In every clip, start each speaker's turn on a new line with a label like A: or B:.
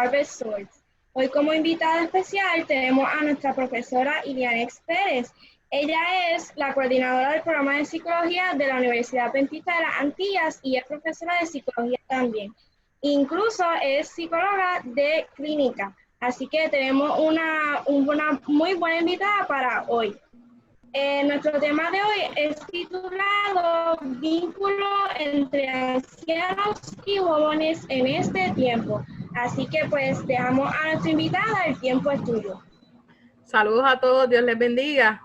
A: Elizabeth Swords. Hoy como invitada especial tenemos a nuestra profesora Ilianex Pérez. Ella es la coordinadora del programa de psicología de la Universidad Adventista de las Antillas y es profesora de psicología también. Incluso es psicóloga de clínica. Así que tenemos una muy buena invitada para hoy. Nuestro tema de hoy es titulado Vínculo entre ancianos y jóvenes en este tiempo. Así que pues dejamos a nuestra invitada, el tiempo es tuyo.
B: Saludos a todos, Dios les bendiga.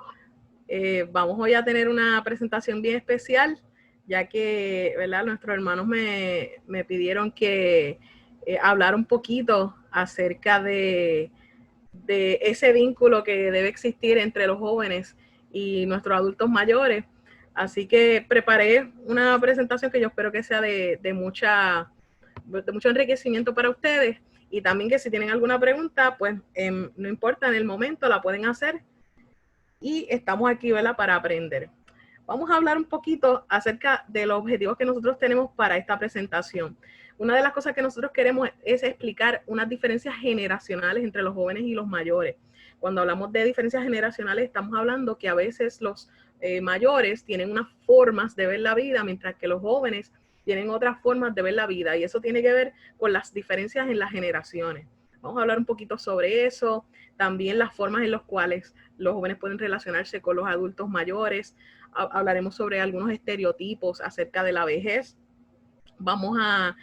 B: Vamos hoy a tener una presentación bien especial, ya que, ¿verdad?, nuestros hermanos me pidieron que hablar un poquito acerca de ese vínculo que debe existir entre los jóvenes y nuestros adultos mayores. Así que preparé una presentación que yo espero que sea de mucho enriquecimiento para ustedes, y también que si tienen alguna pregunta, pues no importa, en el momento la pueden hacer y estamos aquí, ¿verdad?, para aprender. Vamos a hablar un poquito acerca de los objetivos que nosotros tenemos para esta presentación. Una de las cosas que nosotros queremos es explicar unas diferencias generacionales entre los jóvenes y los mayores. Cuando hablamos de diferencias generacionales, estamos hablando que a veces los mayores tienen unas formas de ver la vida, mientras que los jóvenes tienen otras formas de ver la vida, y eso tiene que ver con las diferencias en las generaciones. Vamos a hablar un poquito sobre eso, también las formas en las cuales los jóvenes pueden relacionarse con los adultos mayores. Hablaremos sobre algunos estereotipos acerca de la vejez. Vamos a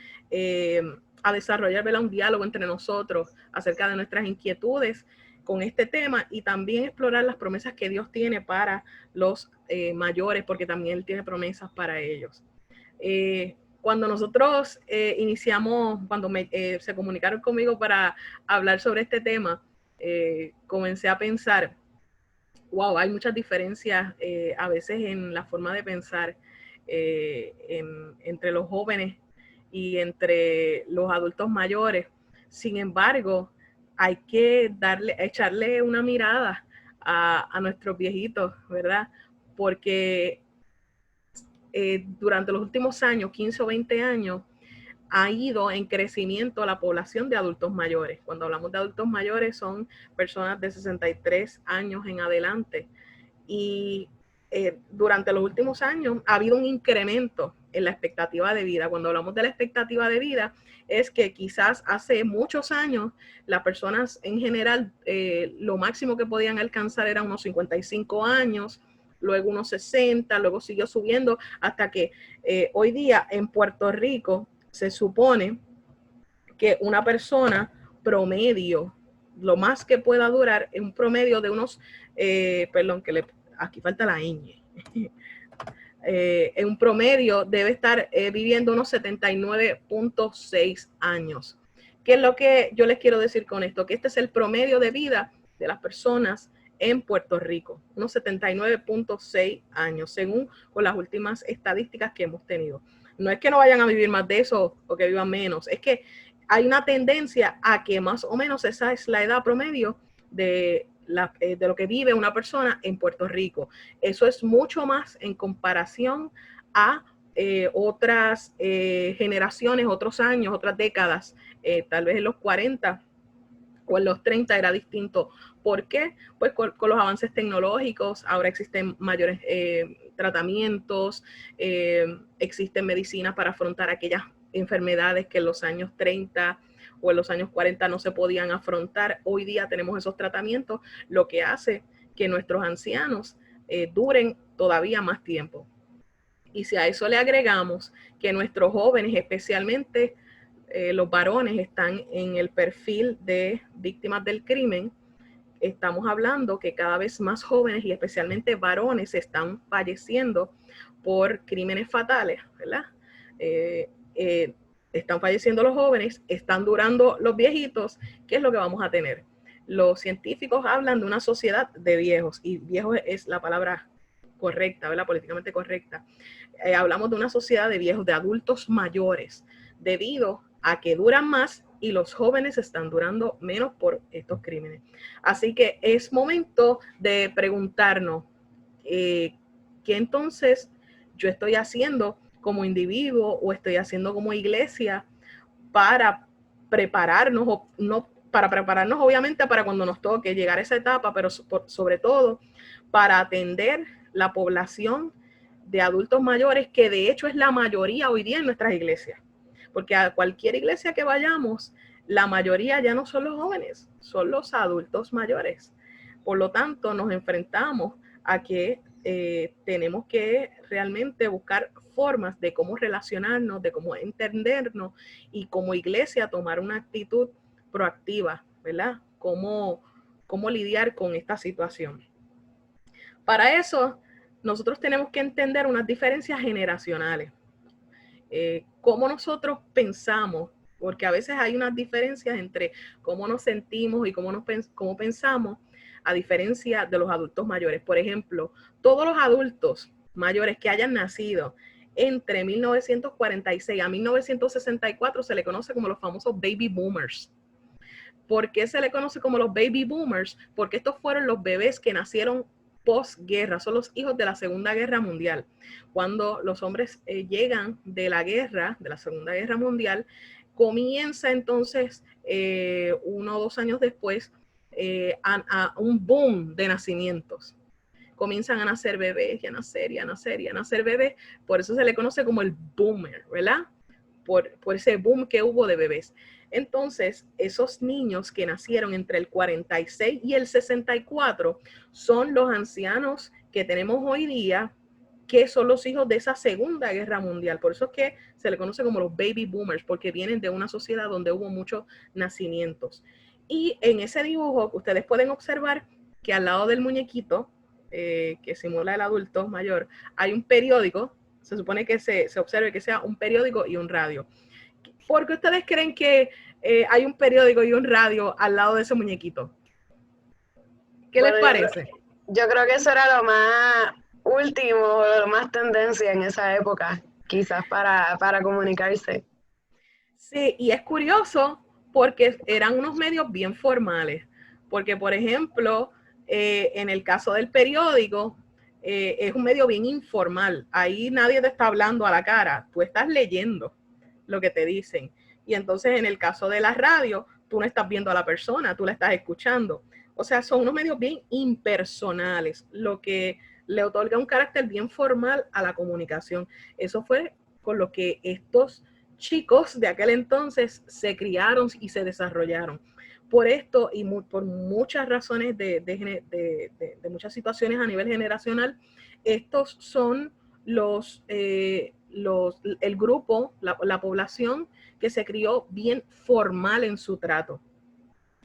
B: desarrollar, ¿verdad?, un diálogo entre nosotros acerca de nuestras inquietudes con este tema, y también explorar las promesas que Dios tiene para los mayores, porque también Él tiene promesas para ellos. Cuando nosotros iniciamos, cuando se comunicaron conmigo para hablar sobre este tema, comencé a pensar, wow, hay muchas diferencias a veces en la forma de pensar entre los jóvenes y entre los adultos mayores. Sin embargo, hay que echarle una mirada a nuestros viejitos, ¿verdad? Porque durante los últimos años, 15 o 20 años, ha ido en crecimiento la población de adultos mayores. Cuando hablamos de adultos mayores, son personas de 63 años en adelante. Y durante los últimos años ha habido un incremento en la expectativa de vida. Cuando hablamos de la expectativa de vida, es que quizás hace muchos años las personas en general lo máximo que podían alcanzar era unos 55 años, luego unos 60, luego siguió subiendo hasta que hoy día en Puerto Rico se supone que una persona promedio, lo más que pueda durar, es un promedio de unos, aquí falta la ñ, en un promedio debe estar viviendo unos 79.6 años. ¿Qué es lo que yo les quiero decir con esto? Que este es el promedio de vida de las personas en Puerto Rico, unos 79.6 años, según con las últimas estadísticas que hemos tenido. No es que no vayan a vivir más de eso o que vivan menos, es que hay una tendencia a que más o menos esa es la edad promedio de lo que vive una persona en Puerto Rico. Eso es mucho más en comparación a otras generaciones, otros años, otras décadas, tal vez en los 40 o en los 30 era distinto. ¿Por qué? Pues con los avances tecnológicos, ahora existen mayores tratamientos, existen medicinas para afrontar aquellas enfermedades que en los años 30 o en los años 40 no se podían afrontar. Hoy día tenemos esos tratamientos, lo que hace que nuestros ancianos duren todavía más tiempo. Y si a eso le agregamos que nuestros jóvenes, especialmente los varones, están en el perfil de víctimas del crimen, estamos hablando que cada vez más jóvenes y especialmente varones están falleciendo por crímenes fatales, ¿verdad? Están falleciendo los jóvenes, están durando los viejitos. ¿Qué es lo que vamos a tener? Los científicos hablan de una sociedad de viejos, y viejos es la palabra correcta, ¿verdad? Políticamente correcta. Hablamos de una sociedad de viejos, de adultos mayores, debido a que duran más y los jóvenes están durando menos por estos crímenes. Así que es momento de preguntarnos qué entonces yo estoy haciendo como individuo o estoy haciendo como iglesia para prepararnos, no para prepararnos obviamente para cuando nos toque llegar a esa etapa, pero sobre todo para atender la población de adultos mayores, que de hecho es la mayoría hoy día en nuestras iglesias. Porque a cualquier iglesia que vayamos, la mayoría ya no son los jóvenes, son los adultos mayores. Por lo tanto, nos enfrentamos a que tenemos que realmente buscar formas de cómo relacionarnos, de cómo entendernos y como iglesia tomar una actitud proactiva, ¿verdad? Cómo lidiar con esta situación. Para eso, nosotros tenemos que entender unas diferencias generacionales. Cómo nosotros pensamos, porque a veces hay unas diferencias entre cómo nos sentimos y cómo pensamos, a diferencia de los adultos mayores. Por ejemplo, todos los adultos mayores que hayan nacido entre 1946 a 1964 se le conoce como los famosos baby boomers. ¿Por qué se le conoce como los baby boomers? Porque estos fueron los bebés que nacieron posguerra, son los hijos de la Segunda Guerra Mundial. Cuando los hombres llegan de la guerra, de la Segunda Guerra Mundial, comienza entonces 1 o 2 años después a un boom de nacimientos. Comienzan a nacer bebés, y a nacer bebés. Por eso se le conoce como el boomer, ¿verdad? Por ese boom que hubo de bebés. Entonces, esos niños que nacieron entre el 46 y el 64 son los ancianos que tenemos hoy día, que son los hijos de esa Segunda Guerra Mundial. Por eso es que se le conoce como los baby boomers, porque vienen de una sociedad donde hubo muchos nacimientos. Y en ese dibujo ustedes pueden observar que al lado del muñequito, que simula el adulto mayor, hay un periódico. Se supone que se observe que sea un periódico y un radio. ¿Por qué ustedes creen que hay un periódico y un radio al lado de ese muñequito? ¿Qué les parece?
C: Yo creo que eso era lo más último, lo más tendencia en esa época, quizás para comunicarse.
B: Sí, y es curioso porque eran unos medios bien formales. Porque, por ejemplo, en el caso del periódico, es un medio bien informal. Ahí nadie te está hablando a la cara, tú estás leyendo lo que te dicen. Y entonces en el caso de la radio, tú no estás viendo a la persona, tú la estás escuchando. O sea, son unos medios bien impersonales, lo que le otorga un carácter bien formal a la comunicación. Eso fue con lo que estos chicos de aquel entonces se criaron y se desarrollaron. Por esto y por muchas razones de muchas situaciones a nivel generacional, estos son el grupo, la población que se crió bien formal en su trato.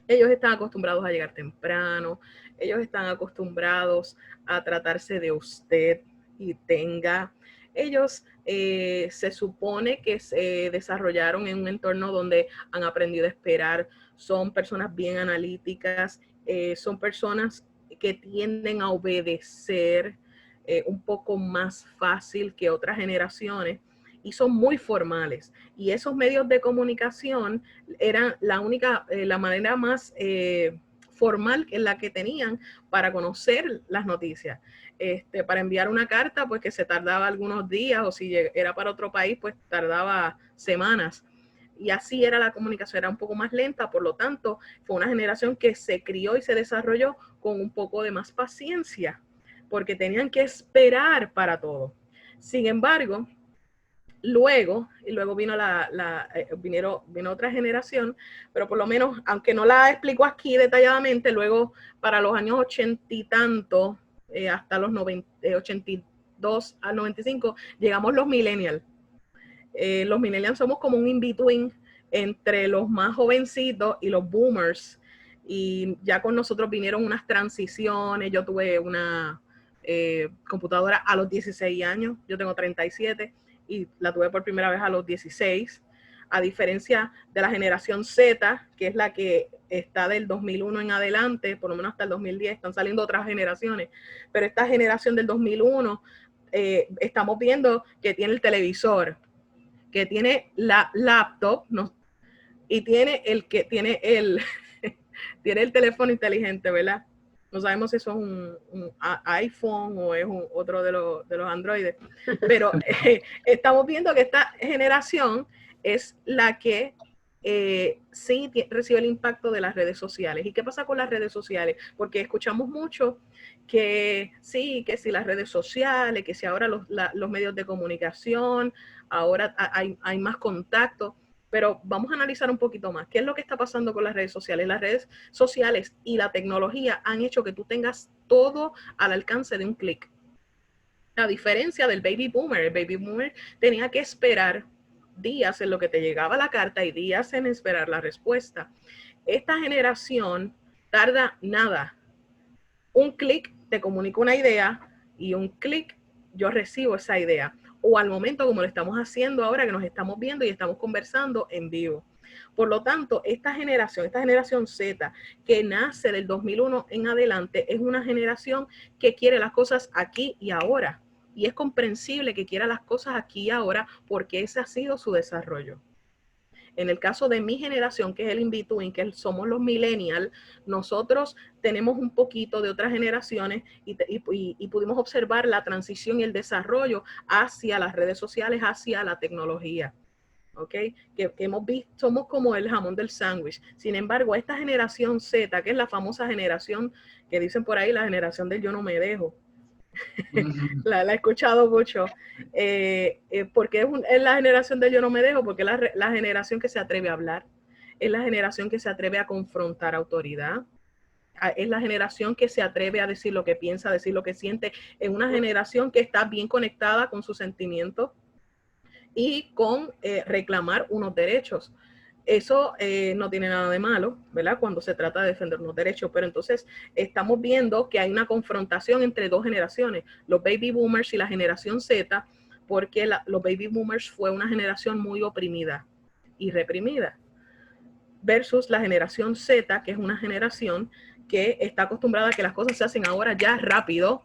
B: Ellos están acostumbrados a llegar temprano, ellos están acostumbrados a tratarse de usted y tenga. Ellos se supone que se desarrollaron en un entorno donde han aprendido a esperar, son personas bien analíticas, son personas que tienden a obedecer un poco más fácil que otras generaciones y son muy formales. Y esos medios de comunicación eran la manera más formal en la que tenían para conocer las noticias. Para enviar una carta, pues que se tardaba algunos días, o si era para otro país, pues tardaba semanas. Y así era la comunicación, era un poco más lenta, por lo tanto, fue una generación que se crió y se desarrolló con un poco de más paciencia, porque tenían que esperar para todo. Sin embargo, luego vino vino otra generación, pero por lo menos, aunque no la explico aquí detalladamente, luego para los años 80 y tanto, hasta los 82 al 95, llegamos los millennials. Los millennials somos como un in-between entre los más jovencitos y los boomers, y ya con nosotros vinieron unas transiciones. Yo tuve una computadora a los 16 años, yo tengo 37, y la tuve por primera vez a los 16, a diferencia de la generación Z, que es la que está del 2001 en adelante, por lo menos hasta el 2010, están saliendo otras generaciones, pero esta generación del 2001, estamos viendo que tiene el televisor, que tiene la laptop, ¿no? Y tiene tiene el teléfono inteligente, ¿verdad? No sabemos si eso es un iPhone o es otro de los Androides, pero estamos viendo que esta generación es la que sí recibe el impacto de las redes sociales. ¿Y qué pasa con las redes sociales? Porque escuchamos mucho que sí, que si las redes sociales, que si ahora los medios de comunicación, ahora hay más contacto, pero vamos a analizar un poquito más. ¿Qué es lo que está pasando con las redes sociales? Las redes sociales y la tecnología han hecho que tú tengas todo al alcance de un clic. A diferencia del baby boomer, el baby boomer tenía que esperar días en lo que te llegaba la carta y días en esperar la respuesta. Esta generación tarda nada. Un clic te comunica una idea y un clic yo recibo esa idea. O al momento como lo estamos haciendo ahora que nos estamos viendo y estamos conversando en vivo. Por lo tanto, esta generación Z, que nace del 2001 en adelante, es una generación que quiere las cosas aquí y ahora. Y es comprensible que quiera las cosas aquí y ahora porque ese ha sido su desarrollo. En el caso de mi generación, que es el in-between, que somos los millennials, nosotros tenemos un poquito de otras generaciones y pudimos observar la transición y el desarrollo hacia las redes sociales, hacia la tecnología. ¿Ok? Que hemos visto, somos como el jamón del sándwich. Sin embargo, esta generación Z, que es la famosa generación que dicen por ahí, la generación del yo no me dejo, la he escuchado mucho, porque es la generación del yo no me dejo, porque es la generación que se atreve a hablar, es la generación que se atreve a confrontar autoridad, es la generación que se atreve a decir lo que piensa, a decir lo que siente, es una generación que está bien conectada con sus sentimientos y con reclamar unos derechos. Eso no tiene nada de malo, ¿verdad? Cuando se trata de defender unos derechos, pero entonces estamos viendo que hay una confrontación entre dos generaciones, los baby boomers y la generación Z, porque los baby boomers fue una generación muy oprimida y reprimida, versus la generación Z, que es una generación que está acostumbrada a que las cosas se hacen ahora ya rápido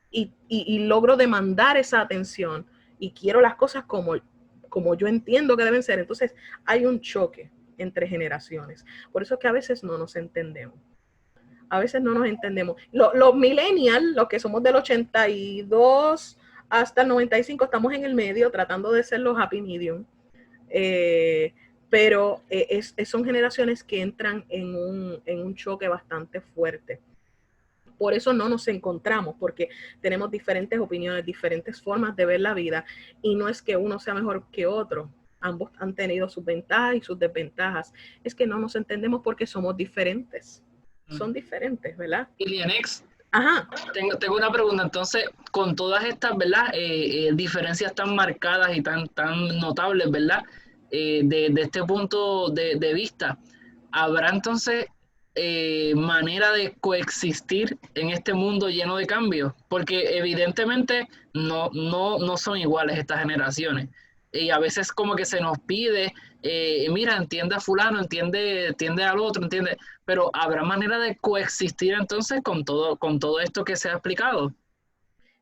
B: y logro demandar esa atención y quiero las cosas como yo entiendo que deben ser. Entonces hay un choque entre generaciones. Por eso es que a veces no nos entendemos. A veces no nos entendemos. Los millennials, los que somos del 82 hasta el 95, estamos en el medio tratando de ser los happy medium. Pero son generaciones que entran en un choque bastante fuerte. Por eso no nos encontramos, porque tenemos diferentes opiniones, diferentes formas de ver la vida, y no es que uno sea mejor que otro. Ambos han tenido sus ventajas y sus desventajas. Es que no nos entendemos porque somos diferentes. Son diferentes, ¿verdad?
D: Ilianex,
B: ajá.
D: Tengo una pregunta. Entonces, con todas estas, ¿verdad? Diferencias tan marcadas y tan notables, ¿verdad? De este punto de vista, ¿habrá entonces manera de coexistir en este mundo lleno de cambios? Porque evidentemente no son iguales estas generaciones. Y a veces como que se nos pide, mira, entiende a fulano, entiende al otro, entiende, pero ¿habrá manera de coexistir entonces con todo esto que se ha explicado?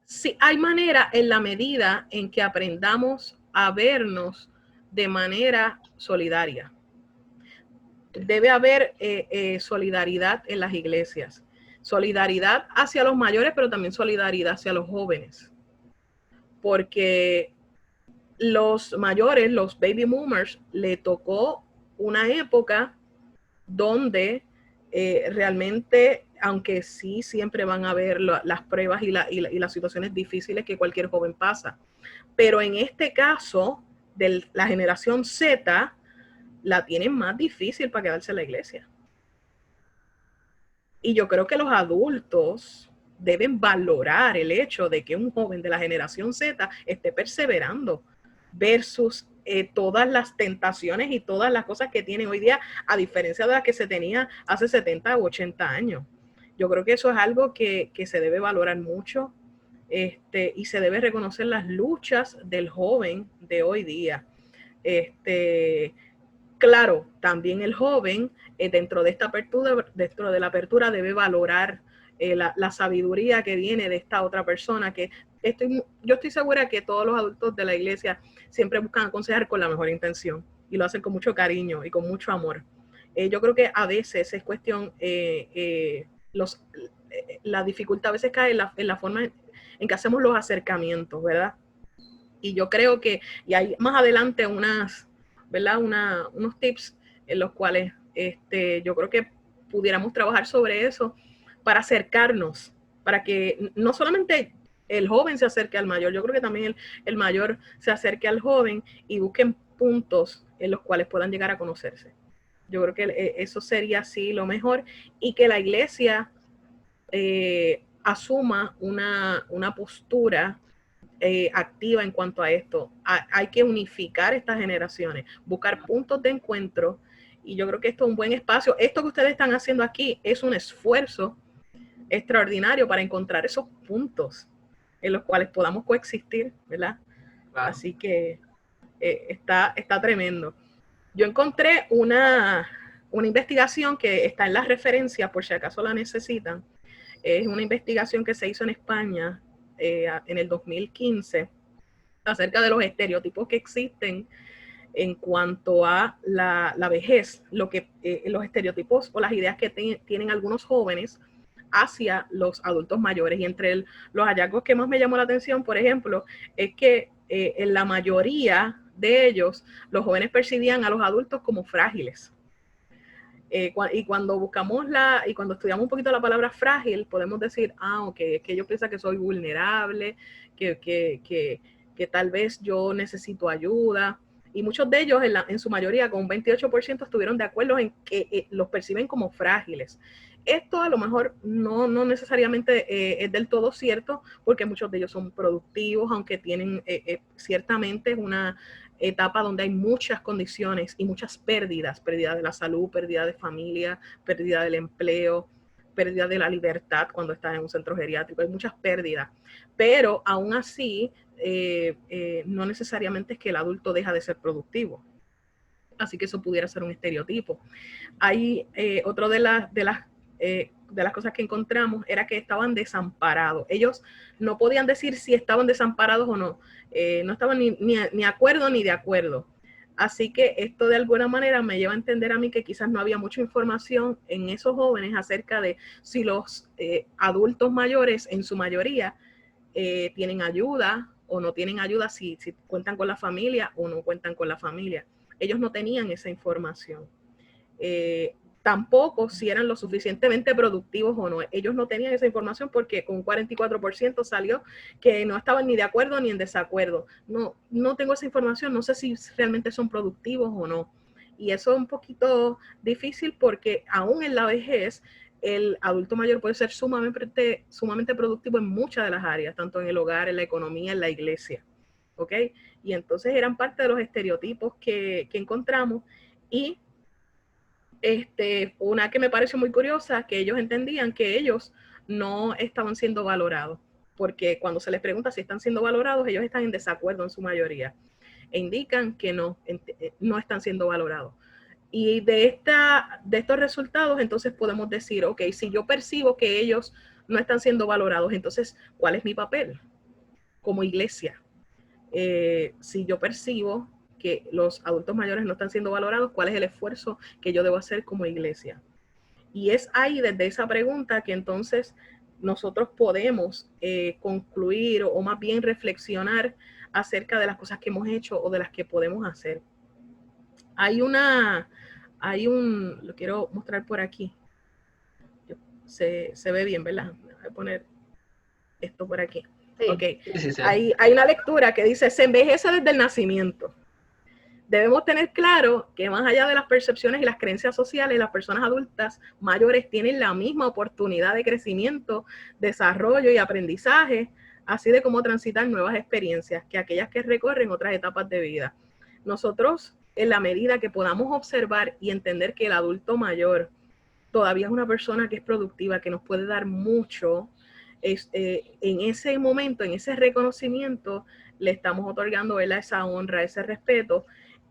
B: Sí, hay manera en la medida en que aprendamos a vernos de manera solidaria. Debe haber solidaridad en las iglesias, solidaridad hacia los mayores, pero también solidaridad hacia los jóvenes, porque los mayores, los baby boomers, le tocó una época donde realmente, aunque sí siempre van a haber las pruebas y las situaciones difíciles que cualquier joven pasa, pero en este caso de la generación Z, la tienen más difícil para quedarse en la iglesia. Y yo creo que los adultos deben valorar el hecho de que un joven de la generación Z esté perseverando versus todas las tentaciones y todas las cosas que tienen hoy día, a diferencia de las que se tenía hace 70 u 80 años. Yo creo que eso es algo que se debe valorar mucho, y se debe reconocer las luchas del joven de hoy día. Claro, también el joven, dentro de esta apertura, dentro de la apertura, debe valorar la sabiduría que viene de esta otra persona, que yo estoy segura que todos los adultos de la iglesia siempre buscan aconsejar con la mejor intención y lo hacen con mucho cariño y con mucho amor. Yo creo que a veces es cuestión, la dificultad a veces cae en la forma en que hacemos los acercamientos, ¿verdad? Y yo creo que, y hay más adelante ¿verdad? Unos tips en los cuales yo creo que pudiéramos trabajar sobre eso para acercarnos, para que no solamente el joven se acerque al mayor, yo creo que también el mayor se acerque al joven y busquen puntos en los cuales puedan llegar a conocerse. Yo creo que eso sería así lo mejor, y que la iglesia asuma una postura activa en cuanto a esto. Hay que unificar estas generaciones, buscar puntos de encuentro, y yo creo que esto es un buen espacio. Esto que ustedes están haciendo aquí es un esfuerzo extraordinario para encontrar esos puntos en los cuales podamos coexistir, ¿verdad? Claro. Así que está tremendo. Yo encontré una investigación que está en las referencias, por si acaso la necesitan. Es una investigación que se hizo en España en el 2015 acerca de los estereotipos que existen en cuanto a la vejez, los estereotipos o las ideas que tienen algunos jóvenes hacia los adultos mayores. Y entre los hallazgos que más me llamó la atención, por ejemplo, es que en la mayoría de ellos, los jóvenes percibían a los adultos como frágiles. Y cuando cuando estudiamos un poquito la palabra frágil, podemos decir, ok, es que ellos piensan que soy vulnerable, que tal vez yo necesito ayuda. Y muchos de ellos, en su mayoría, con un 28%, estuvieron de acuerdo en que los perciben como frágiles. Esto a lo mejor no necesariamente es del todo cierto, porque muchos de ellos son productivos, aunque tienen ciertamente una etapa donde hay muchas condiciones y muchas pérdidas, pérdida de la salud, pérdida de familia, pérdida del empleo, pérdida de la libertad cuando estás en un centro geriátrico, hay muchas pérdidas, pero aún así no necesariamente es que el adulto deja de ser productivo, así que eso pudiera ser un estereotipo. Hay otro de las cosas que encontramos era que estaban desamparados. Ellos no podían decir si estaban desamparados o no. No estaban ni acuerdo ni de acuerdo. Así que esto de alguna manera me lleva a entender a mí que quizás no había mucha información en esos jóvenes acerca de si los adultos mayores en su mayoría tienen ayuda o no tienen ayuda, si cuentan con la familia o no cuentan con la familia. Ellos no tenían esa información. Tampoco si eran lo suficientemente productivos o no. Ellos no tenían esa información porque con un 44% salió que no estaban ni de acuerdo ni en desacuerdo. No tengo esa información, no sé si realmente son productivos o no. Y eso es un poquito difícil porque aún en la vejez, el adulto mayor puede ser sumamente productivo en muchas de las áreas, tanto en el hogar, en la economía, en la iglesia. ¿Ok? Y entonces eran parte de los estereotipos que encontramos. Y una que me pareció muy curiosa, que ellos entendían que ellos no estaban siendo valorados, porque cuando se les pregunta si están siendo valorados, ellos están en desacuerdo en su mayoría, e indican que no están siendo valorados. Y de estos resultados, entonces podemos decir, ok, si yo percibo que ellos no están siendo valorados, entonces, ¿cuál es mi papel como iglesia? Si yo percibo que los adultos mayores no están siendo valorados, ¿cuál es el esfuerzo que yo debo hacer como iglesia? Y es ahí, desde esa pregunta, que entonces nosotros podemos concluir o más bien reflexionar acerca de las cosas que hemos hecho o de las que podemos hacer. Lo quiero mostrar por aquí. Se ve bien, ¿verdad? Voy a poner esto por aquí. Sí. Okay. Sí. Hay una lectura que dice, se envejece desde el nacimiento. Debemos tener claro que más allá de las percepciones y las creencias sociales, las personas adultas mayores tienen la misma oportunidad de crecimiento, desarrollo y aprendizaje, así de cómo transitar nuevas experiencias que aquellas que recorren otras etapas de vida. Nosotros, en la medida que podamos observar y entender que el adulto mayor todavía es una persona que es productiva, que nos puede dar mucho, en ese momento, en ese reconocimiento, le estamos otorgando esa honra, ese respeto,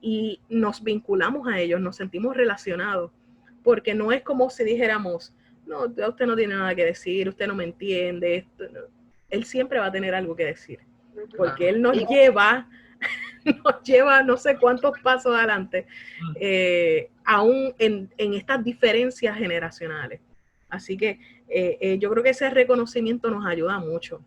B: y nos vinculamos a ellos, nos sentimos relacionados, porque no es como si dijéramos, no, usted no tiene nada que decir, usted no me entiende, él siempre va a tener algo que decir, porque él nos lleva no sé cuántos pasos adelante, aún en estas diferencias generacionales. Así que yo creo que ese reconocimiento nos ayuda mucho.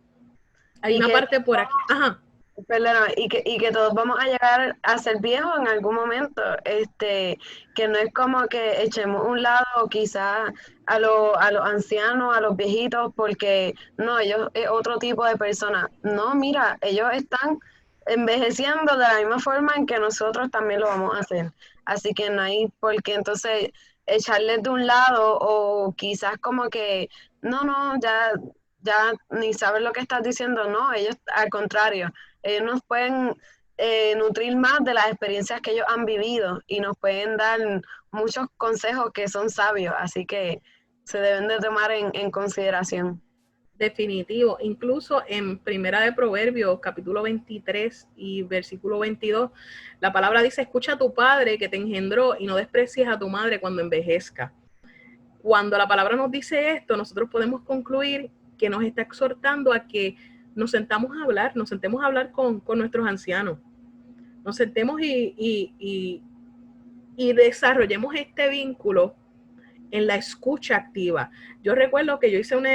B: Hay una parte por aquí. Ajá.
C: Perdona, y que todos vamos a llegar a ser viejos en algún momento, que no es como que echemos un lado quizás a los ancianos, a los viejitos, porque no, ellos es otro tipo de persona. No, mira, ellos están envejeciendo de la misma forma en que nosotros también lo vamos a hacer. Así que no hay por qué entonces echarles de un lado o quizás como que, no, ya ni sabes lo que estás diciendo, no, ellos al contrario, ellos nos pueden nutrir más de las experiencias que ellos han vivido y nos pueden dar muchos consejos que son sabios, así que se deben de tomar en consideración.
B: Definitivo. Incluso en Primera de Proverbios, capítulo 23 y versículo 22, la palabra dice, escucha a tu padre que te engendró y no desprecies a tu madre cuando envejezca. Cuando la palabra nos dice esto, nosotros podemos concluir que nos está exhortando a que nos sentemos a hablar con nuestros ancianos. Nos sentemos y desarrollemos este vínculo en la escucha activa. Yo recuerdo que yo hice un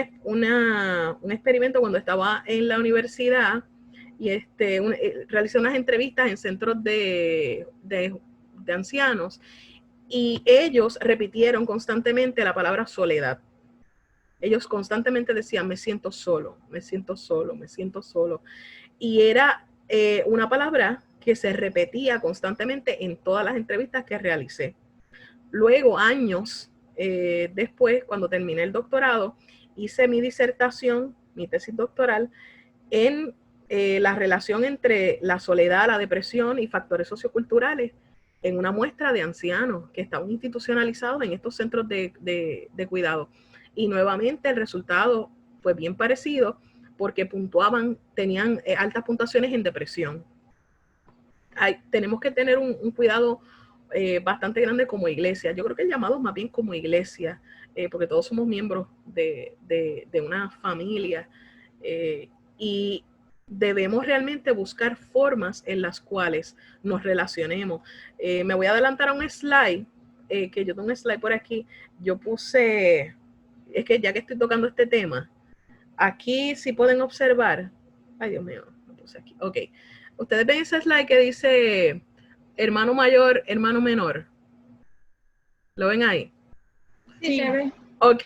B: experimento cuando estaba en la universidad y realicé unas entrevistas en centros de ancianos y ellos repitieron constantemente la palabra soledad. Ellos constantemente decían, me siento solo, me siento solo, me siento solo. Y era una palabra que se repetía constantemente en todas las entrevistas que realicé. Luego, años después, cuando terminé el doctorado, hice mi disertación, mi tesis doctoral, en la relación entre la soledad, la depresión y factores socioculturales en una muestra de ancianos que estaban institucionalizados en estos centros de cuidado. Y nuevamente el resultado fue bien parecido porque tenían altas puntuaciones en depresión. Tenemos que tener un cuidado bastante grande como iglesia. Yo creo que el llamado es más bien como iglesia, porque todos somos miembros de una familia y debemos realmente buscar formas en las cuales nos relacionemos. Me voy a adelantar a un slide, que yo tengo un slide por aquí. Yo puse, es que ya que estoy tocando este tema, aquí sí pueden observar, ay Dios mío, lo puse aquí, ok. Ustedes ven ese slide que dice hermano mayor, hermano menor. ¿Lo ven ahí?
A: Sí, se ve.
B: Ok,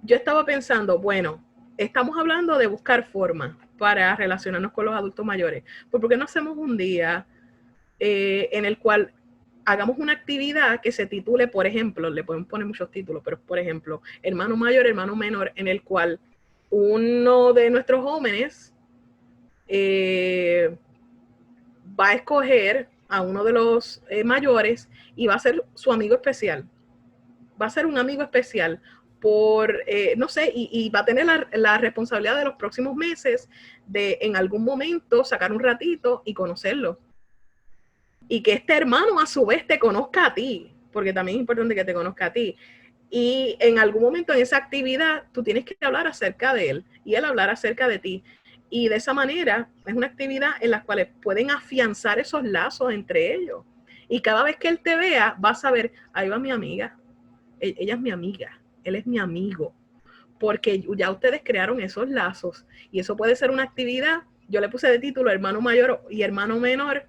B: yo estaba pensando, bueno, estamos hablando de buscar formas para relacionarnos con los adultos mayores. ¿Por qué no hacemos un día en el cual hagamos una actividad que se titule, por ejemplo, le pueden poner muchos títulos, pero por ejemplo, hermano mayor, hermano menor, en el cual uno de nuestros jóvenes va a escoger a uno de los mayores y va a ser su amigo especial. Va a ser un amigo especial no sé, y va a tener la responsabilidad de los próximos meses de en algún momento sacar un ratito y conocerlo. Y que este hermano a su vez te conozca a ti, porque también es importante que te conozca a ti. Y en algún momento en esa actividad tú tienes que hablar acerca de él y él hablar acerca de ti. Y de esa manera es una actividad en la cual pueden afianzar esos lazos entre ellos. Y cada vez que él te vea, vas a ver, ahí va mi amiga. Ella es mi amiga, él es mi amigo. Porque ya ustedes crearon esos lazos. Y eso puede ser una actividad, yo le puse de título hermano mayor y hermano menor,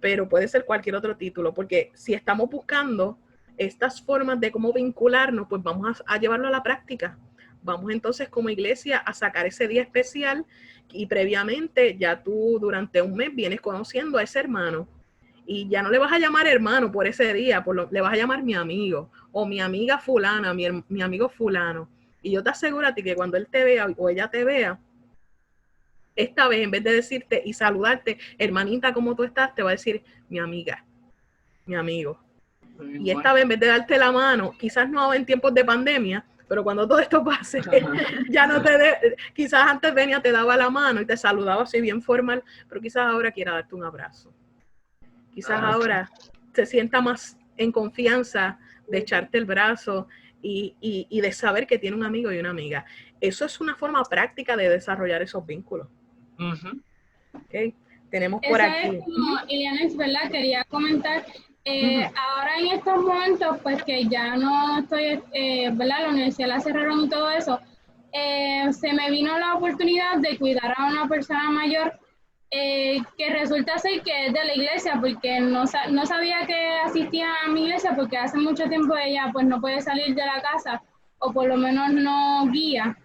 B: pero puede ser cualquier otro título. Porque si estamos buscando estas formas de cómo vincularnos, pues vamos a llevarlo a la práctica. Vamos entonces como iglesia a sacar ese día especial y previamente ya tú durante un mes vienes conociendo a ese hermano y ya no le vas a llamar hermano por ese día, le vas a llamar mi amigo o mi amiga fulana, mi amigo fulano. Y yo te aseguro a ti que cuando él te vea o ella te vea, esta vez en vez de decirte y saludarte, hermanita, ¿cómo tú estás? Te va a decir mi amiga, mi amigo. Y esta vez en vez de darte la mano, quizás no en tiempos de pandemia, pero cuando todo esto pase, ya no quizás antes venía, te daba la mano y te saludaba así bien formal, pero quizás ahora quiera darte un abrazo. Quizás ahora se sienta más en confianza de echarte el brazo y de saber que tiene un amigo y una amiga. Eso es una forma práctica de desarrollar esos vínculos. Okay. Tenemos por aquí.
A: Es como Iliana, ¿verdad? Quería comentar. Ahora en estos momentos, pues que ya no estoy, ¿verdad? La universidad la cerraron y todo eso, se me vino la oportunidad de cuidar a una persona mayor
E: que resulta ser que es de la iglesia, porque no sabía que asistía a mi iglesia, porque hace mucho tiempo ella pues no puede salir de la casa, o por lo menos no guía.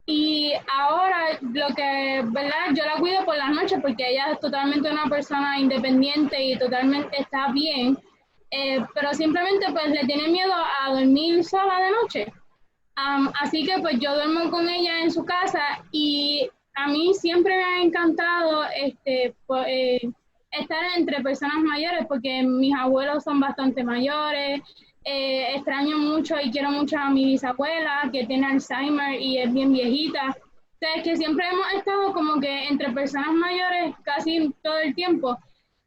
E: Y ahora lo que, ¿verdad? Yo la cuido por las noches porque ella es totalmente una persona independiente y totalmente está bien, pero simplemente pues le tiene miedo a dormir sola de noche. Así que pues yo duermo con ella en su casa y a mí siempre me ha encantado estar entre personas mayores porque mis abuelos son bastante mayores. Extraño mucho y quiero mucho a mi bisabuela que tiene Alzheimer y es bien viejita. O sea, es que siempre hemos estado como que entre personas mayores casi todo el tiempo.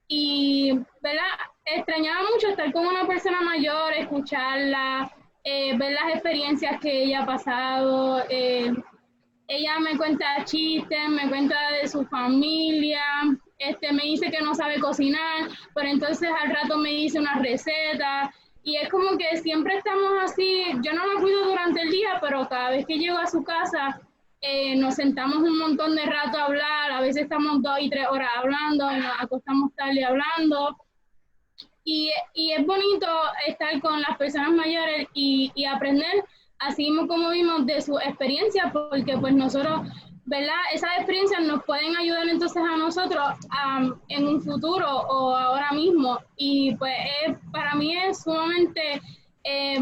E: Y, ¿verdad? Extrañaba mucho estar con una persona mayor, escucharla, ver las experiencias que ella ha pasado. Ella me cuenta chistes, me cuenta de su familia, me dice que no sabe cocinar, pero entonces al rato me dice una receta. Y es como que siempre estamos así, yo no la cuido durante el día, pero cada vez que llego a su casa, nos sentamos un montón de rato a hablar, a veces estamos 2 y 3 horas hablando, y nos acostamos tarde hablando. Y es bonito estar con las personas mayores y aprender, así como vimos, de su experiencia, porque pues nosotros, ¿verdad? Esas experiencias nos pueden ayudar entonces a nosotros en un futuro o ahora mismo. Y pues para mí es sumamente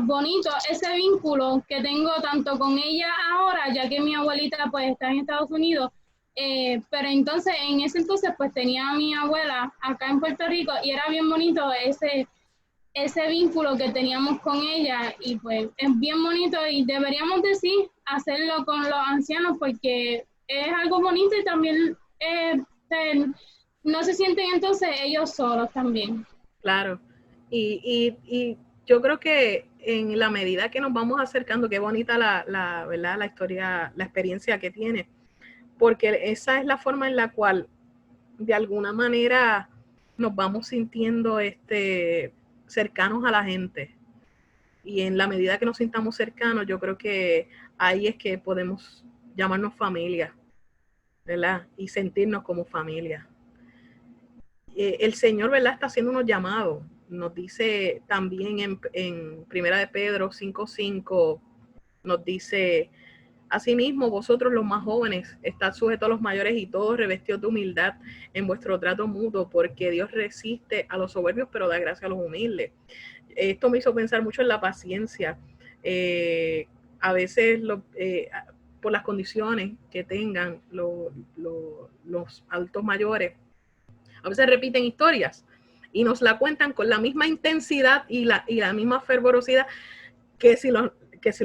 E: bonito ese vínculo que tengo tanto con ella ahora, ya que mi abuelita pues está en Estados Unidos, pero entonces en ese entonces pues tenía a mi abuela acá en Puerto Rico y era bien bonito ese vínculo que teníamos con ella y pues es bien bonito y deberíamos decir hacerlo con los ancianos porque es algo bonito y también no se sienten entonces ellos solos también.
B: Claro, y yo creo que en la medida que nos vamos acercando, qué bonita ¿verdad? La historia, la experiencia que tiene, porque esa es la forma en la cual de alguna manera nos vamos sintiendo cercanos a la gente. Y en la medida que nos sintamos cercanos, yo creo que ahí es que podemos llamarnos familia, ¿verdad? Y sentirnos como familia. El Señor, ¿verdad? Está haciendo unos llamados. Nos dice también en Primera de Pedro 5:5, nos dice: asimismo, vosotros los más jóvenes, estad sujetos a los mayores y todos revestidos de humildad en vuestro trato mutuo, porque Dios resiste a los soberbios, pero da gracia a los humildes. Esto me hizo pensar mucho en la paciencia. A veces, por las condiciones que tengan los adultos mayores, a veces repiten historias y nos la cuentan con la misma intensidad y la misma fervorosidad que si lo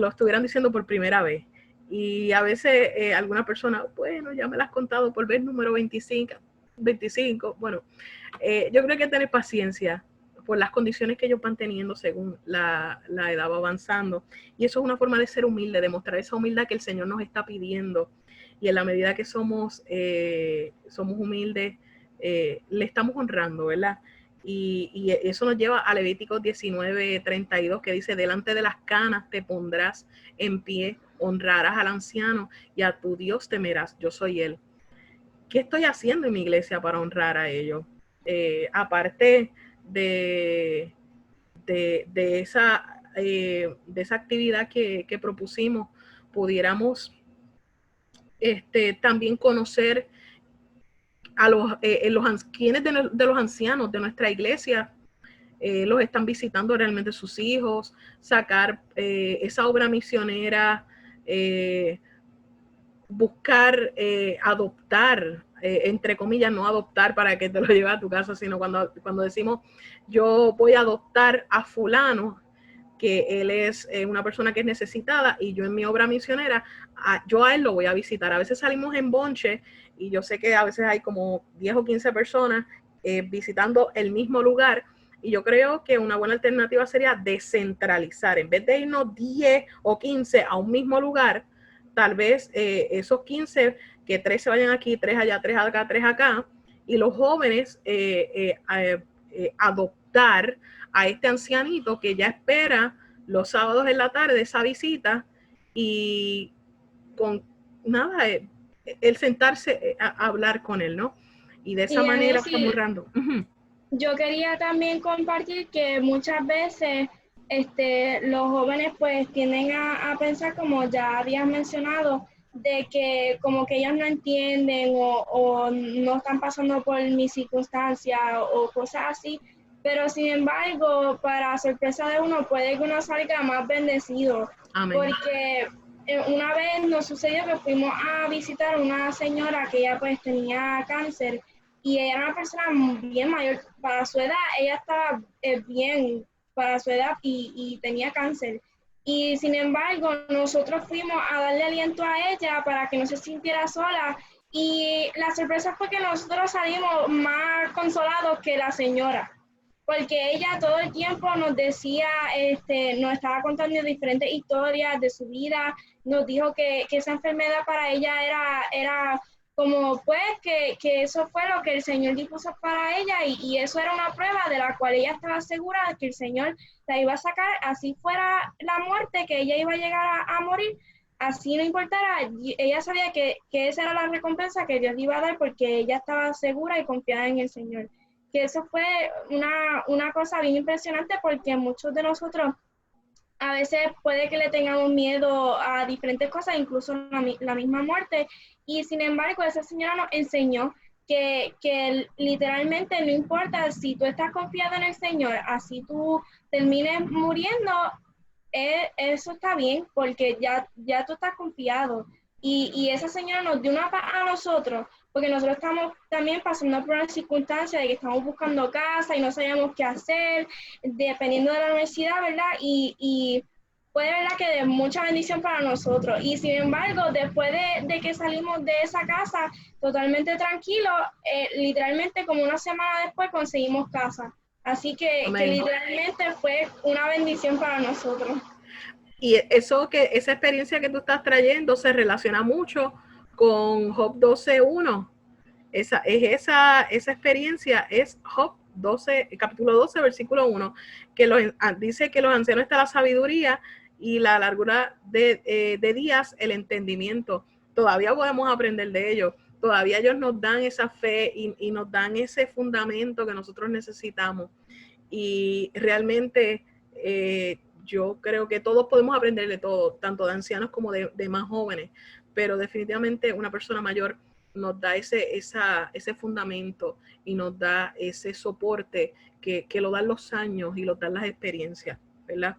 B: estuvieran diciendo por primera vez. Y a veces alguna persona, bueno, ya me la has contado por vez número 25. Bueno, yo creo que hay que tener paciencia por las condiciones que ellos van teniendo según la edad va avanzando. Y eso es una forma de ser humilde, de mostrar esa humildad que el Señor nos está pidiendo. Y en la medida que somos humildes, le estamos honrando, ¿verdad? Y eso nos lleva a Levíticos 19:32, que dice: delante de las canas te pondrás en pie, honrarás al anciano y a tu Dios temerás, yo soy Él. ¿Qué estoy haciendo en mi iglesia para honrar a ellos? Aparte de esa actividad que propusimos, pudiéramos también conocer quienes de los ancianos de nuestra iglesia los están visitando realmente sus hijos, sacar esa obra misionera, buscar adoptar, entre comillas, no adoptar para que te lo lleves a tu casa, sino cuando decimos yo voy a adoptar a fulano, que él es una persona que es necesitada y yo en mi obra misionera, yo a él lo voy a visitar. A veces salimos en bonche y yo sé que a veces hay como 10 o 15 personas visitando el mismo lugar, y yo creo que una buena alternativa sería descentralizar. En vez de irnos 10 o 15 a un mismo lugar, tal vez esos 15, que 3 se vayan aquí, 3 allá, 3 acá, 3 acá, y los jóvenes adoptar a este ancianito que ya espera los sábados en la tarde esa visita, y con nada, el sentarse a hablar con él, ¿no? Y de esa
A: Y
B: manera
A: Anisi,
B: estamos honrando.
A: yo quería también compartir que muchas veces los jóvenes pues tienden a pensar, como ya habías mencionado, de que como que ellos no entienden o no están pasando por mis circunstancias o cosas así, pero sin embargo, para sorpresa de uno, puede que uno salga más bendecido.
B: Amén.
A: Porque una vez nos sucedió que fuimos a visitar a una señora que ella pues tenía cáncer y ella era una persona bien mayor para su edad, ella estaba bien para su edad y tenía cáncer. Y sin embargo, nosotros fuimos a darle aliento a ella para que no se sintiera sola. Y la sorpresa fue que nosotros salimos más consolados que la señora, porque ella todo el tiempo nos decía, nos estaba contando diferentes historias de su vida, nos dijo que esa enfermedad para ella era como pues que eso fue lo que el Señor dispuso para ella y eso era una prueba de la cual ella estaba segura de que el Señor la iba a sacar, así fuera la muerte, que ella iba a llegar a morir, así no importara, ella sabía que esa era la recompensa que Dios le iba a dar porque ella estaba segura y confiada en el Señor. Que eso fue una cosa bien impresionante porque muchos de nosotros a veces puede que le tengamos miedo a diferentes cosas, incluso la misma muerte, y sin embargo esa señora nos enseñó que literalmente no importa si tú estás confiado en el Señor, así tú termines muriendo, eso está bien porque ya tú estás confiado. Y esa señora nos dio una paz a nosotros, porque nosotros estamos también pasando por una circunstancia de que estamos buscando casa y no sabíamos qué hacer, dependiendo de la universidad, ¿verdad? Y fue de verdad que de mucha bendición para nosotros. Y sin embargo, después de que salimos de esa casa totalmente tranquilos, literalmente como una semana después conseguimos casa. Así que literalmente fue una bendición para nosotros.
B: Y esa experiencia que tú estás trayendo se relaciona mucho con Job 12:1. Esa experiencia es Job 12, capítulo 12, versículo 1, que dice que los ancianos está la sabiduría y la largura de días el entendimiento. Todavía podemos aprender de ellos. Todavía ellos nos dan esa fe y nos dan ese fundamento que nosotros necesitamos. Y realmente yo creo que todos podemos aprender de todo, tanto de ancianos como de más jóvenes, pero definitivamente una persona mayor nos da ese fundamento y nos da ese soporte que lo dan los años y lo dan las experiencias, ¿verdad?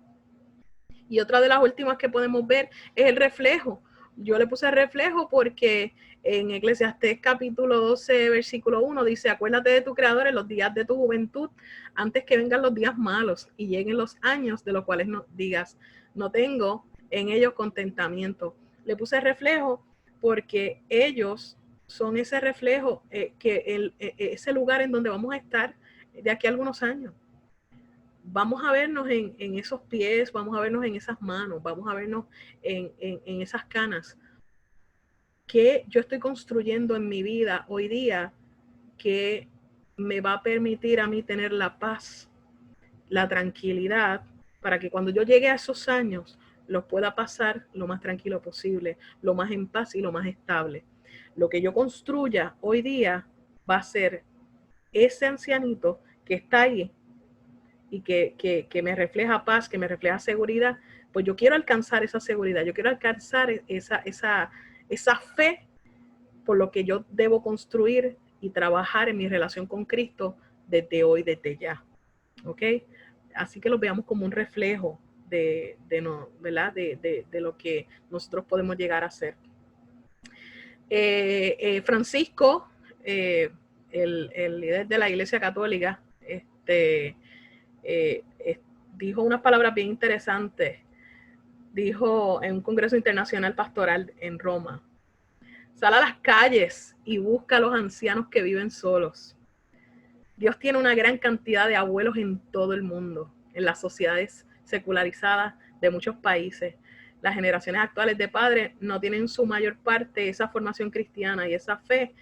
B: Y otra de las últimas que podemos ver es el reflejo. Yo le puse reflejo porque en Eclesiastés capítulo 12, versículo 1 dice: acuérdate de tu Creador en los días de tu juventud, antes que vengan los días malos y lleguen los años de los cuales no digas, no tengo en ellos contentamiento. Le puse reflejo porque ellos son ese reflejo, ese lugar en donde vamos a estar de aquí a algunos años. Vamos a vernos en esos pies, vamos a vernos en esas manos, vamos a vernos en esas canas. ¿Qué yo estoy construyendo en mi vida hoy día que me va a permitir a mí tener la paz, la tranquilidad, para que cuando yo llegue a esos años los pueda pasar lo más tranquilo posible, lo más en paz y lo más estable? Lo que yo construya hoy día va a ser ese ancianito que está ahí y que me refleja paz, que me refleja seguridad. Pues yo quiero alcanzar esa seguridad, yo quiero alcanzar esa fe por lo que yo debo construir y trabajar en mi relación con Cristo desde hoy, desde ya. ¿Ok? Así que lo veamos como un reflejo ¿verdad? De lo que nosotros podemos llegar a ser. Francisco, el líder de la Iglesia Católica, dijo unas palabras bien interesantes. Dijo en un congreso internacional pastoral en Roma: sal a las calles y busca a los ancianos que viven solos. Dios tiene una gran cantidad de abuelos en todo el mundo, en las sociedades secularizadas de muchos países. Las generaciones actuales de padres no tienen su mayor parte esa formación cristiana y esa fe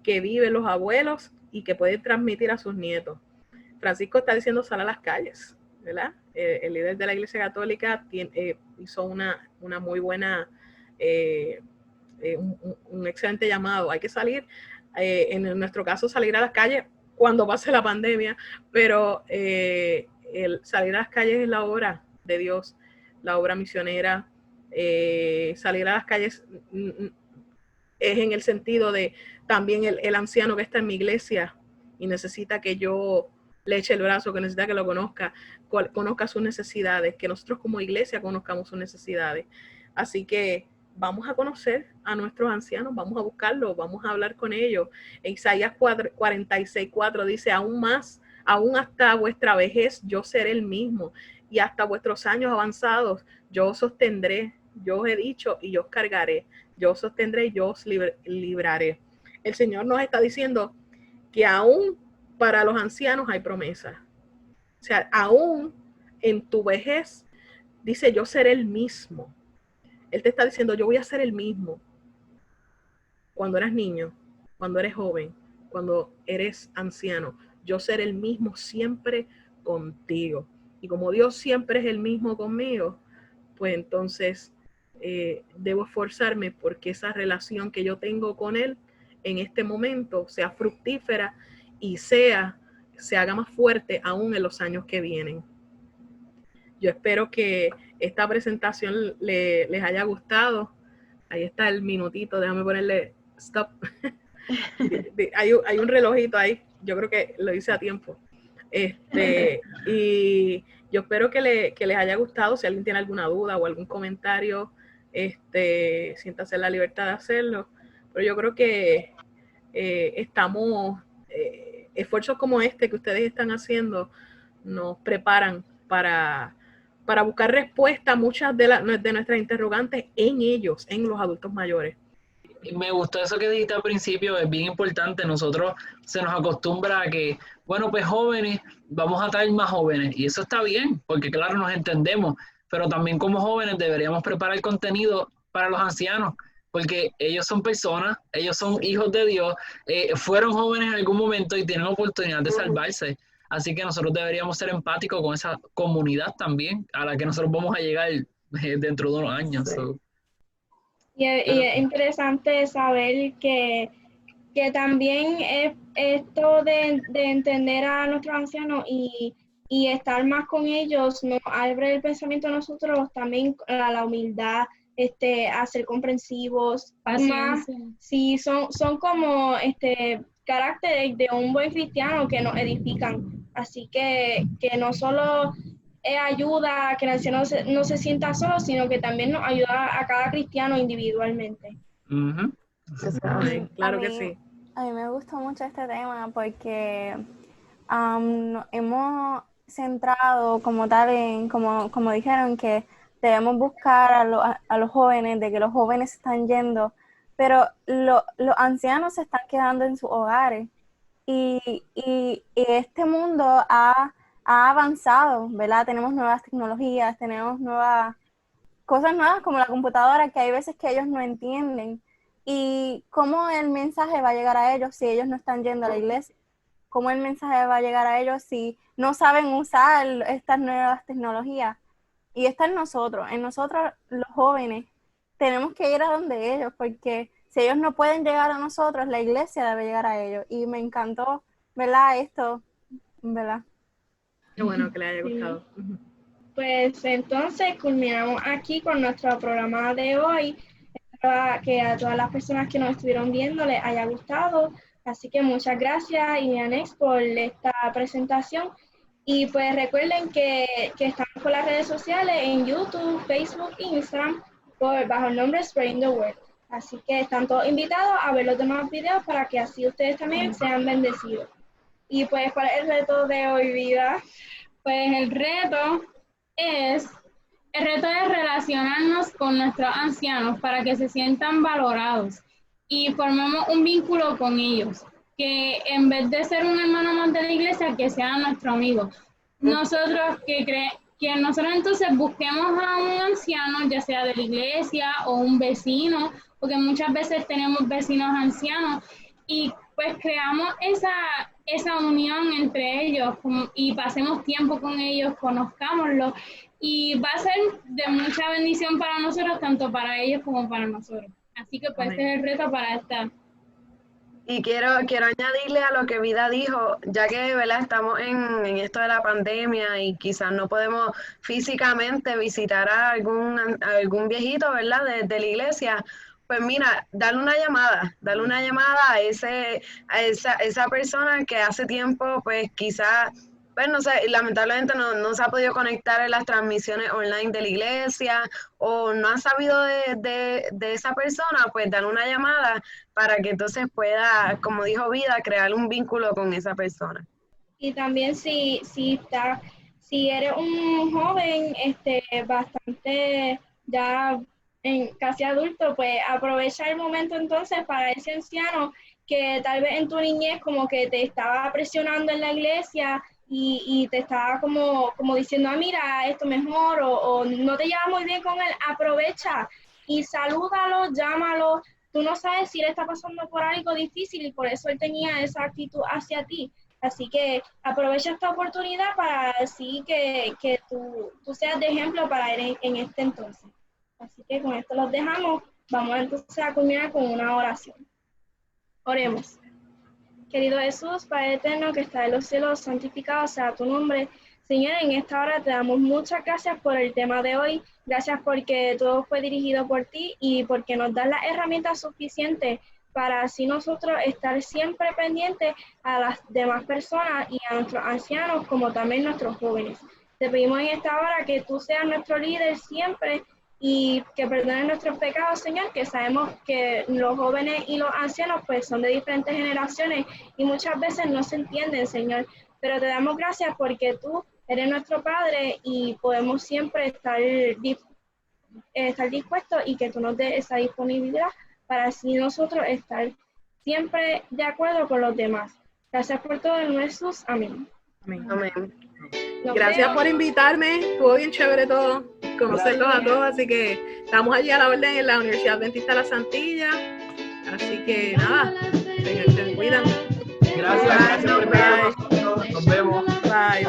B: que viven los abuelos y que pueden transmitir a sus nietos. Francisco está diciendo: sal a las calles, ¿verdad? El líder de la Iglesia Católica hizo una muy buena, un excelente llamado. Hay que salir en nuestro caso salir a las calles cuando pase la pandemia, pero el salir a las calles es la obra de Dios, la obra misionera. Salir a las calles es en el sentido de también el anciano que está en mi iglesia y necesita que yo le eche el brazo, que necesita que lo conozca sus necesidades, que nosotros como iglesia conozcamos sus necesidades. Así que vamos a conocer a nuestros ancianos, vamos a buscarlos, vamos a hablar con ellos. Isaías 46:4 dice, aún hasta vuestra vejez yo seré el mismo, y hasta vuestros años avanzados yo os sostendré, yo os he dicho y yo os cargaré, yo os sostendré y yo os libraré. El Señor nos está diciendo que aún para los ancianos hay promesas. O sea, aún en tu vejez, dice, yo seré el mismo. Él te está diciendo, yo voy a ser el mismo. Cuando eras niño, cuando eres joven, cuando eres anciano, yo seré el mismo siempre contigo. Y como Dios siempre es el mismo conmigo, pues entonces debo esforzarme porque esa relación que yo tengo con Él en este momento sea fructífera y se haga más fuerte aún en los años que vienen. Yo espero que esta presentación les haya gustado. Ahí está el minutito, déjame ponerle stop. Hay un relojito ahí, yo creo que lo hice a tiempo. Y yo espero que les haya gustado. Si alguien tiene alguna duda o algún comentario, siéntase en la libertad de hacerlo. Pero yo creo que esfuerzos como este que ustedes están haciendo nos preparan para buscar respuesta a muchas de nuestras interrogantes en ellos, en los adultos mayores.
D: Me gustó eso que dijiste al principio, es bien importante. Nosotros se nos acostumbra a que, bueno, pues jóvenes, vamos a traer más jóvenes, y eso está bien, porque claro, nos entendemos, pero también como jóvenes deberíamos preparar contenido para los ancianos, porque ellos son personas, ellos son hijos de Dios, fueron jóvenes en algún momento y tienen oportunidad de salvarse. Así que nosotros deberíamos ser empáticos con esa comunidad también, a la que nosotros vamos a llegar dentro de unos años.
C: Sí.
D: So.
A: Y es interesante saber que también es esto de entender a nuestros ancianos y estar más con ellos, nos abre el pensamiento a nosotros también a la humildad, a ser comprensivos. Más, sí, son como caracteres de un buen cristiano que nos edifican. Así que no solo ayuda a que el anciano no se sienta solo, sino que también nos ayuda a cada cristiano individualmente.
D: Uh-huh.
B: Claro que sí.
F: A mí me gustó mucho este tema porque nos hemos centrado como tal en, como dijeron, que debemos buscar a los jóvenes, de que los jóvenes se están yendo, pero los ancianos se están quedando en sus hogares y este mundo ha avanzado, ¿verdad? Tenemos nuevas tecnologías, tenemos cosas nuevas como la computadora, que hay veces que ellos no entienden. ¿Y cómo el mensaje va a llegar a ellos si ellos no están yendo a la iglesia? ¿Cómo el mensaje va a llegar a ellos si no saben usar estas nuevas tecnologías? Y está en nosotros los jóvenes, tenemos que ir a donde ellos, porque si ellos no pueden llegar a nosotros, la iglesia debe llegar a ellos. Y me encantó, ¿verdad? Esto, ¿verdad?
B: Qué bueno que les haya gustado.
A: Pues entonces culminamos aquí con nuestro programa de hoy. Espero que a todas las personas que nos estuvieron viendo les haya gustado. Así que muchas gracias, Ilianex, por esta presentación. Y pues recuerden que estamos con las redes sociales en YouTube, Facebook e Instagram bajo el nombre Spreading the Word. Así que están todos invitados a ver los demás videos para que así ustedes también sean bendecidos. Y pues, ¿cuál es el reto de hoy, Vida?
E: Pues el reto es relacionarnos con nuestros ancianos para que se sientan valorados y formemos un vínculo con ellos, que en vez de ser un hermano más de la iglesia, que sea nuestro amigo. Nosotros que nosotros entonces busquemos a un anciano, ya sea de la iglesia o un vecino, porque muchas veces tenemos vecinos ancianos, y pues creamos esa unión entre ellos y pasemos tiempo con ellos, conozcámoslos, y va a ser de mucha bendición para nosotros, tanto para ellos como para nosotros. Así que pues este es el reto para esta.
C: Y quiero añadirle a lo que Vida dijo, ya que, ¿verdad?, estamos en esto de la pandemia y quizás no podemos físicamente visitar a algún viejito, ¿verdad?, de la iglesia. Pues mira, dale una llamada a esa persona que hace tiempo, pues quizás, pues no sé, lamentablemente no se ha podido conectar en las transmisiones online de la iglesia o no ha sabido de esa persona, pues dale una llamada para que entonces pueda, como dijo Vida, crear un vínculo con esa persona.
A: Y también si eres un joven bastante ya casi adulto, pues aprovecha el momento entonces para ese anciano que tal vez en tu niñez como que te estaba presionando en la iglesia y te estaba como diciendo, mira, esto mejor, o no te llevas muy bien con él, aprovecha y salúdalo, llámalo. Tú no sabes si él está pasando por algo difícil y por eso él tenía esa actitud hacia ti. Así que aprovecha esta oportunidad para así que tú seas de ejemplo para él en este entonces. Así que con esto los dejamos. Vamos entonces a culminar con una oración. Oremos. Querido Jesús, Padre eterno que está en los cielos, santificado sea tu nombre. Señor, en esta hora te damos muchas gracias por el tema de hoy. Gracias porque todo fue dirigido por ti y porque nos das las herramientas suficientes para así nosotros estar siempre pendientes a las demás personas y a nuestros ancianos como también nuestros jóvenes. Te pedimos en esta hora que tú seas nuestro líder siempre y que perdones nuestros pecados, Señor, que sabemos que los jóvenes y los ancianos pues son de diferentes generaciones y muchas veces no se entienden, Señor, pero te damos gracias porque tú eres nuestro Padre y podemos siempre estar dispuestos y que tú nos des esa disponibilidad para así nosotros estar siempre de acuerdo con los demás. Gracias por todo en Jesús. Amén.
B: Amén.
C: Amén.
B: Gracias por invitarme, estuvo bien chévere todo, conocerlos a todos, así que estamos allí a la orden en la Universidad Adventista de la Santilla, así que nada, se cuidan.
D: Gracias por estar con nosotros, nos vemos.
B: Bye.